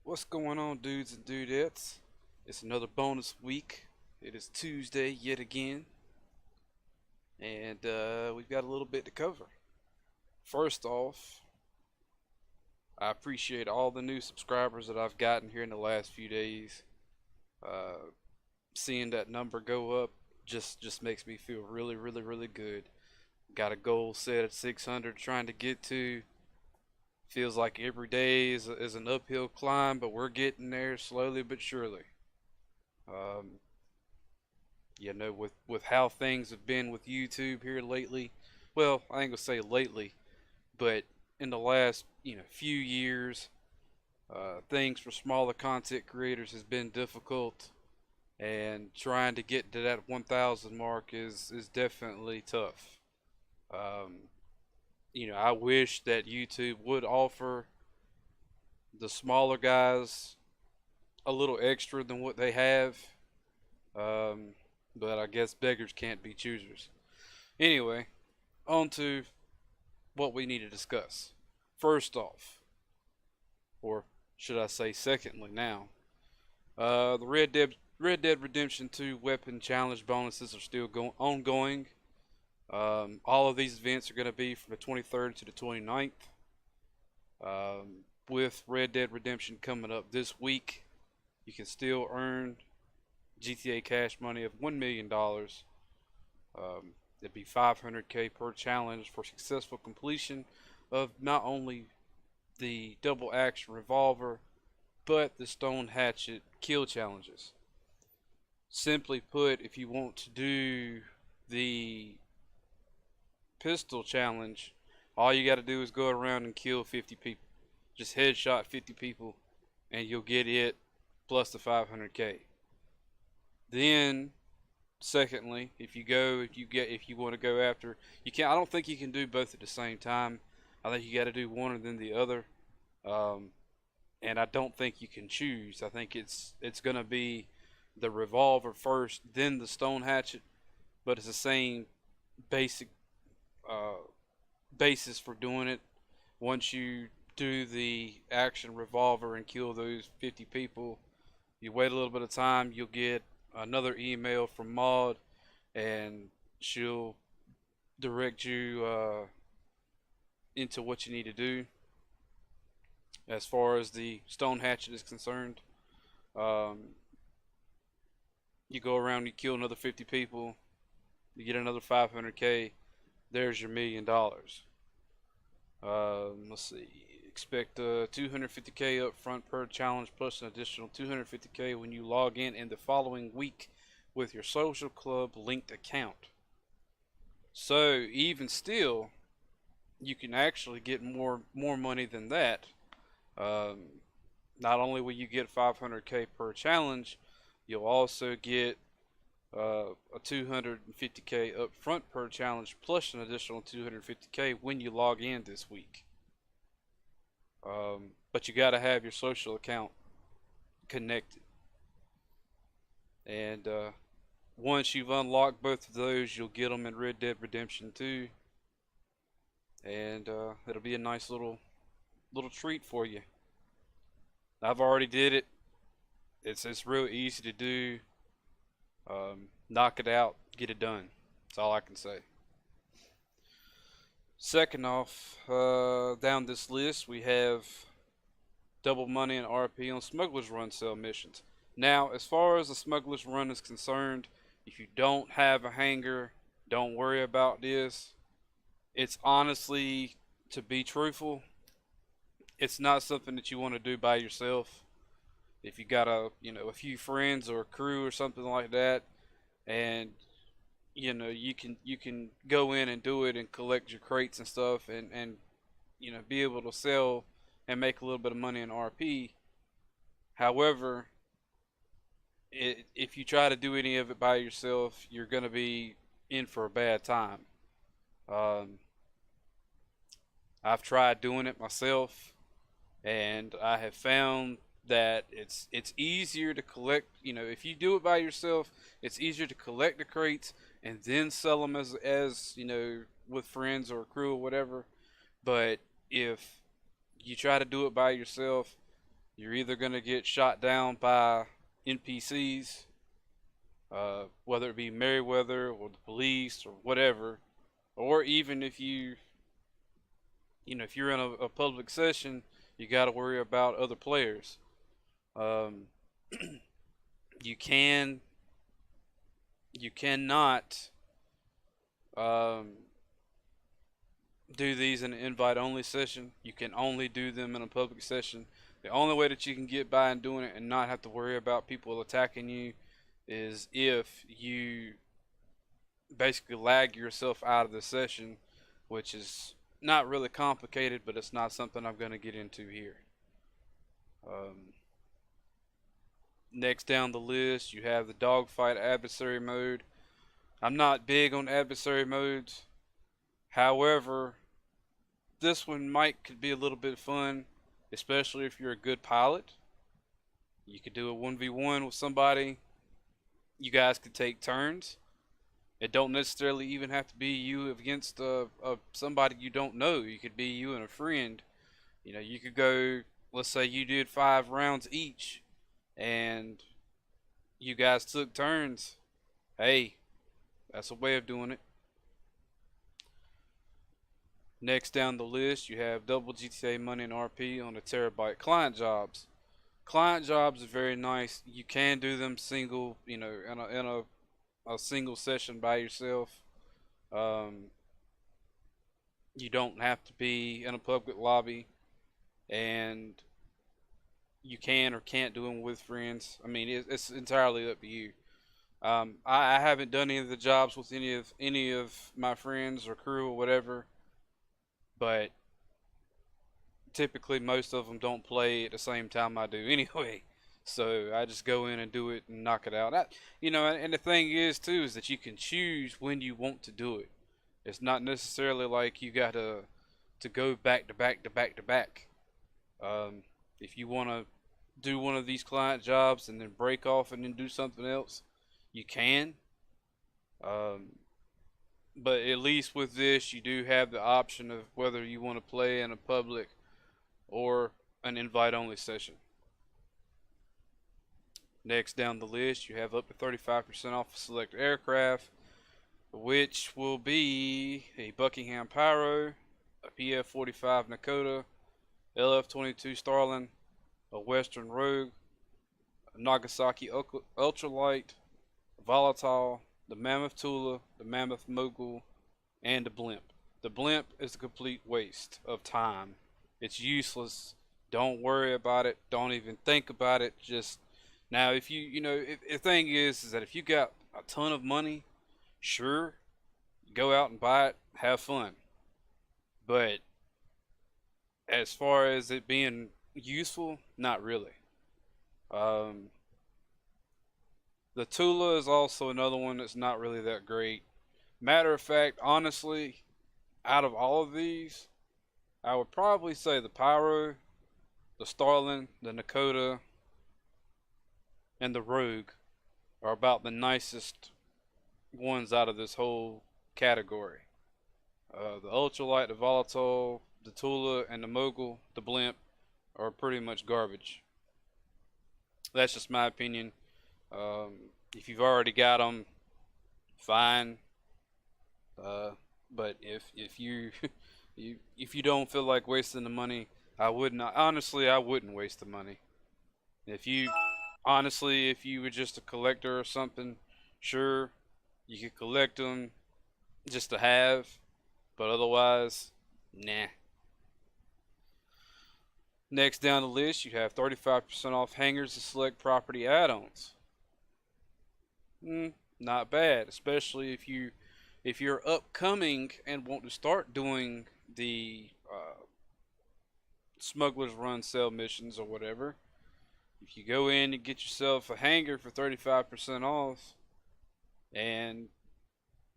What's going on, dudes and dudettes? It's another bonus week. It is Tuesday yet again, and we've got a little bit to cover. First off, I appreciate all the new subscribers that I've gotten here in the last few days. Uh, Seeing that number go up just makes me feel really good. Got a goal set at 600, trying to get to. Feels like every day is an uphill climb, but we're getting there slowly but surely. Um, with how things have been with YouTube here lately. Well, I ain't gonna say lately, but in the last few years, things for smaller content creators has been difficult, and trying to get to that 1,000 mark is definitely tough. Um, I wish that YouTube would offer the smaller guys a little extra than what they have. Um, but I guess beggars can't be choosers. Anyway, on to what we need to discuss. First off, or should I say secondly now, the Red Dead Redemption 2 weapon challenge bonuses are still ongoing. All of these events are going to be from the 23rd to the 29th. With Red Dead Redemption coming up this week, you can still earn GTA cash money of $1 million. It'd be 500K per challenge for successful completion of not only the double action revolver, but the stone hatchet kill challenges. Simply put, if you want to do the pistol challenge, all you got to do is go around and kill 50 people. Just headshot 50 people, and you'll get it plus the 500K. Then, secondly, if you want to go after, you can. I don't think you can do both at the same time. I think you got to do one and then the other. Um, and I don't think you can choose. I think it's gonna be the revolver first, then the stone hatchet, but it's the same basic uh, basis for doing it. Once you do the action revolver and kill those 50 people, you wait a little bit of time, you'll get another email from Maud, and she'll direct you into what you need to do as far as the stone hatchet is concerned. Um, you go around, you kill another 50 people, you get another 500K. There's your $1 million. Let's see. Expect 250K up front per challenge plus an additional 250K when you log in the following week with your social club linked account. So even still, you can actually get more money than that. Um, Not only will you get 500K per challenge, you'll also get a 250K up front per challenge plus an additional 250K when you log in this week. But you got to have your social account connected. And once you've unlocked both of those, you'll get them in Red Dead Redemption 2. And it'll be a nice little treat for you. I've already did it. It's real easy to do. Knock it out, get it done. That's all I can say. Second off, down this list, we have double money and RP on Smuggler's Run sell missions. Now, as far as the Smuggler's Run is concerned, if you don't have a hangar, don't worry about this. It's honestly, to be truthful, it's not something that you want to do by yourself. If you got a few friends or a crew or something like that, and you can go in and do it and collect your crates and stuff, and be able to sell and make a little bit of money in RP. However, if you try to do any of it by yourself, you're gonna be in for a bad time. Um, I've tried doing it myself, and I have found that it's easier to collect. If you do it by yourself, it's easier to collect the crates and then sell them as with friends or a crew or whatever. But if you try to do it by yourself, You're either going to get shot down by NPCs, whether it be Merryweather or the police or whatever, or even if if you're in a public session, you got to worry about other players. Um, you can you cannot um, do these in an invite only session. You can only do them in a public session. The only way that you can get by and doing it and not have to worry about people attacking you is if you basically lag yourself out of the session, which is not really complicated, but it's not something I'm going to get into here. Um, Next down the list, you have the dogfight adversary mode. I'm not big on adversary modes. However, this one could be a little bit fun, especially if you're a good pilot. You could do a 1v1 with somebody. You guys could take turns. It don't necessarily even have to be you against somebody you don't know. You could be you and a friend. You could go. Let's say you did 5 rounds each, and you guys took turns. Hey, that's a way of doing it. Next down the list, you have double GTA money and RP on the terabyte client jobs. Client jobs are very nice. You can do them single, in a single session by yourself. Um, you don't have to be in a public lobby, and you can or can't do them with friends. I mean, it's entirely up to you. I haven't done any of the jobs with any of my friends or crew or whatever, but typically most of them don't play at the same time I do anyway. So I just go in and do it and knock it out. And the thing is too is that you can choose when you want to do it. It's not necessarily like you got to go back to back to back to back. If you want to do one of these client jobs and then break off and then do something else, you can. Um, but at least with this, you do have the option of whether you want to play in a public or an invite only session. Next down the list, you have up to 35% off select aircraft, which will be a Buckingham Pyro, a PF-45 Nakota, LF-22 Starling, a Western Rogue, a Nagasaki Ultralight, a Volatile, the Mammoth Tula, the Mammoth Mogul, and the Blimp. The Blimp is a complete waste of time. It's useless. Don't worry about it. Don't even think about it. Just now, if the thing is that if you got a ton of money, sure, go out and buy it, have fun. But as far as it being useful, not really. Um, the Tula is also another one that's not really that great. Matter of fact, honestly, out of all of these, I would probably say the Pyro, the Starling, the Nakota, and the Rogue are about the nicest ones out of this whole category. The Ultralight, the Volatile, the Tula, and the Mogul, the Blimp, are pretty much garbage. That's just my opinion. If you've already got them, fine. But if you if you don't feel like wasting the money, I would not. Honestly, I wouldn't waste the money. If you honestly, if you were just a collector or something, sure, you could collect them just to have, but otherwise, nah. Next down the list, you have 35% off hangers and select property add-ons. Not bad, especially if you're upcoming and want to start doing the smugglers run sell missions or whatever. If you go in and get yourself a hanger for 35% off and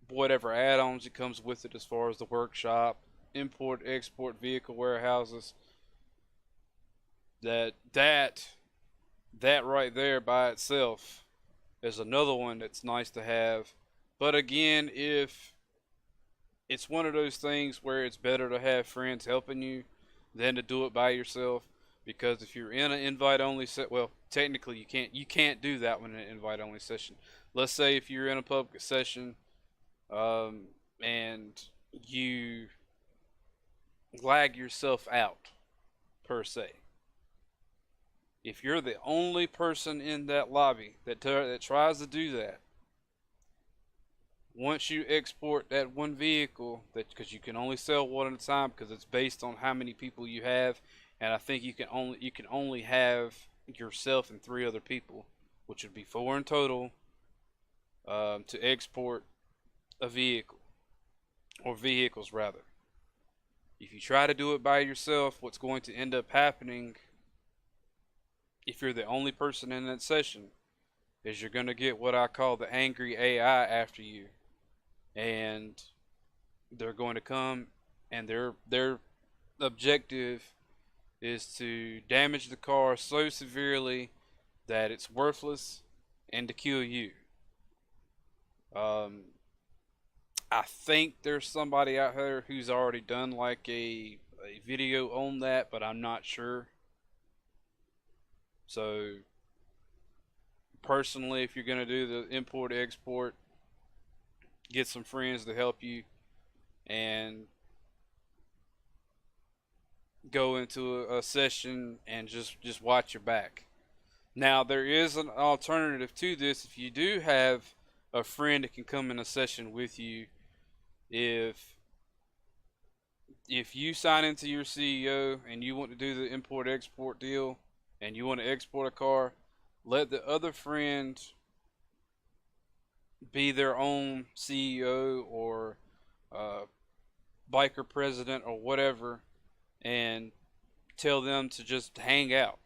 whatever add-ons it comes with it as far as the workshop, import export vehicle warehouses, that right there by itself is another one that's nice to have. But again, if it's one of those things where it's better to have friends helping you than to do it by yourself, because if you're in an invite only set, well, technically you can't do that one in an invite only session. Let's say if you're in a public session, um, and you lag yourself out per se. If you're the only person in that lobby that tries to do that, once you export that one vehicle, that because you can only sell one at a time because it's based on how many people you have, and I think you can only have yourself and three other people, which would be four in total, to export a vehicle or vehicles rather. If you try to do it by yourself, what's going to end up happening if you're the only person in that session is you're going to get what I call the angry AI after you, and they're going to come, and their objective is to damage the car so severely that it's worthless and to kill you. Um, I think there's somebody out there who's already done like a video on that, but I'm not sure. So personally, if you're gonna do the import export, get some friends to help you and go into a session and just watch your back. Now there is an alternative to this. If you do have a friend that can come in a session with you, if you sign into your CEO and you want to do the import export deal and you want to export a car, let the other friend be their own CEO or uh, biker president or whatever, and tell them to just hang out.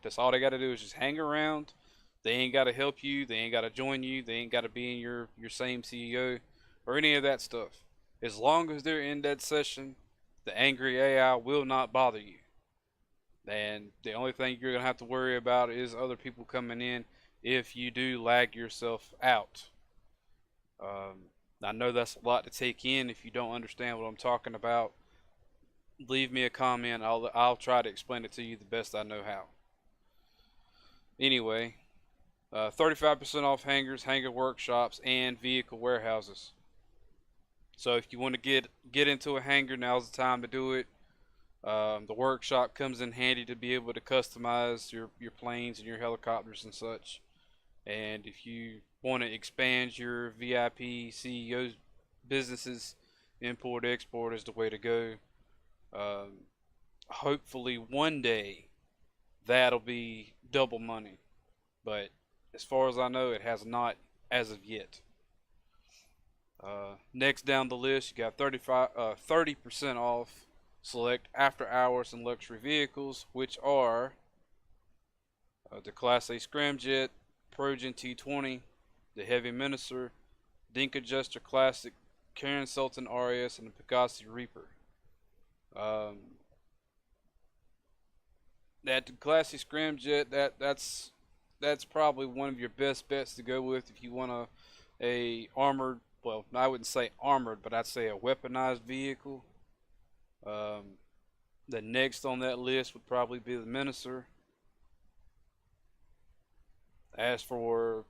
That's all they got to do is just hang around. They ain't got to help you. They ain't got to join you. They ain't got to be in your same CEO or any of that stuff. As long as they're in that session, the angry AI will not bother you. And the only thing you're going to have to worry about is other people coming in if you do lag yourself out. I know that's a lot to take in. If you don't understand what I'm talking about, leave me a comment. I'll try to explain it to you the best I know how. Anyway, 35% off hangars, hangar workshops, and vehicle warehouses. So if you want to get into a hangar, now's the time to do it. The workshop comes in handy to be able to customize your planes and your helicopters and such. And if you want to expand your VIP CEO businesses, import export is the way to go. Hopefully one day that'll be double money, but as far as I know, it has not as of yet. Next down the list, you got 30% off select after hours and luxury vehicles, which are the Class A Scramjet, Progen T20, the Heavy Minister, Dinka Jester Classic, Karen Sultan RS, and the Pegasi Reaper. Um, that Classic Scramjet, that's probably one of your best bets to go with if you want a armored, well, I wouldn't say armored, but I'd say a weaponized vehicle. Um, the next on that list would probably be the Minister. As for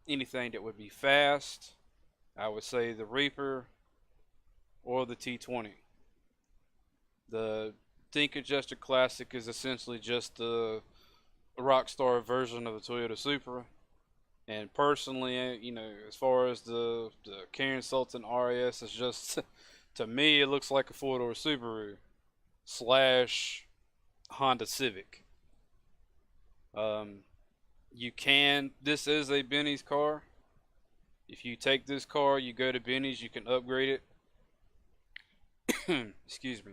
anything that would be fast, I would say the Reaper or the T20. The Think Adjuster Classic is essentially just the Rockstar version of the Toyota Supra. And personally, as far as the Karen Sultan RS, it's just to me it looks like a four-door Subaru slash Honda Civic. Um, this is a Benny's car. If you take this car, you go to Benny's, you can upgrade it. Excuse me.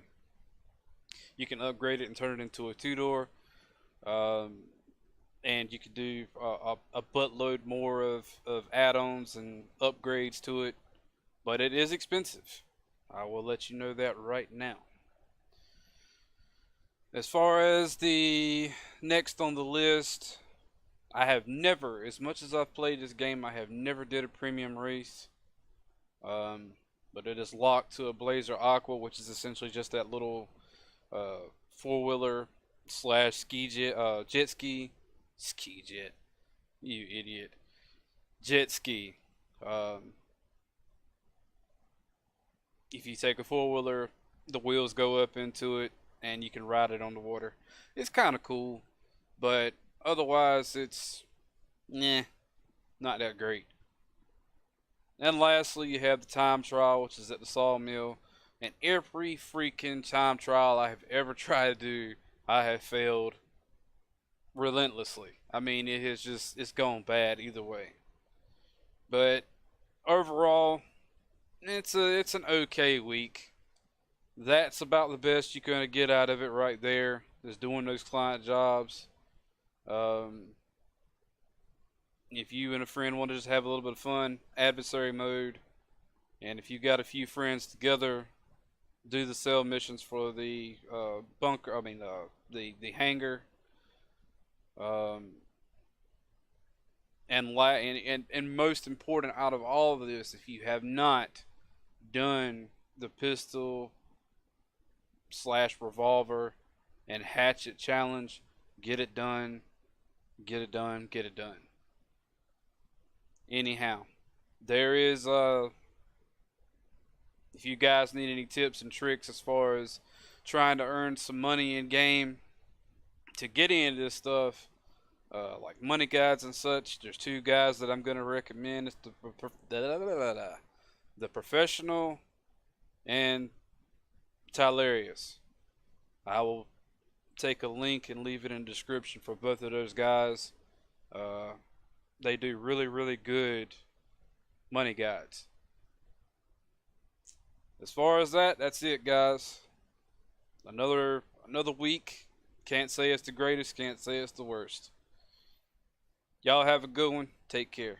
You can upgrade it and turn it into a two-door. Um, and you can do a buttload more of add-ons and upgrades to it, but it is expensive. I will let you know that right now. As far as the next on the list, I have never, as much as I've played this game, I have never did a premium race. Um, but it is locked to a Blazer Aqua, which is essentially just that little four-wheeler slash ski jet, jet ski jet. You idiot. Jet ski. Um, if you take a four wheeler, the wheels go up into it, and you can ride it on the water. It's kind of cool, but otherwise, it's not that great. And lastly, you have the time trial, which is at the sawmill. And every freaking time trial I have ever tried to do, I have failed relentlessly. I mean, it's gone bad either way. But overall, it's an okay week. That's about the best you're gonna get out of it right there. Is doing those client jobs. Um, if you and a friend want to just have a little bit of fun, adversary mode. And if you got a few friends together, do the sell missions for the bunker. I mean, the hangar. Um, and most important out of all of this, if you have not done the pistol slash revolver and hatchet challenge, get it done. Get it done. Get it done. Anyhow, there is if you guys need any tips and tricks as far as trying to earn some money in game to get into this stuff, like money guides and such, there's two guys that I'm going to recommend. It's the Professional and Tylarious. I will take a link and leave it in the description for both of those guys. Uh, they do really, really good money guides. As far as that, that's it, guys. Another week. Can't say it's the greatest, can't say it's the worst. Y'all have a good one. Take care.